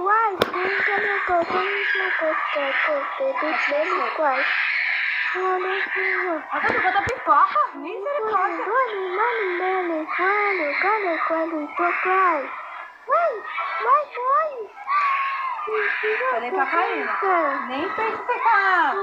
Uai, puxa meu coco, qual? Nossa, tu bota pipoca? Misericórdia. Cadê Catarina? Nem pensa em ficar.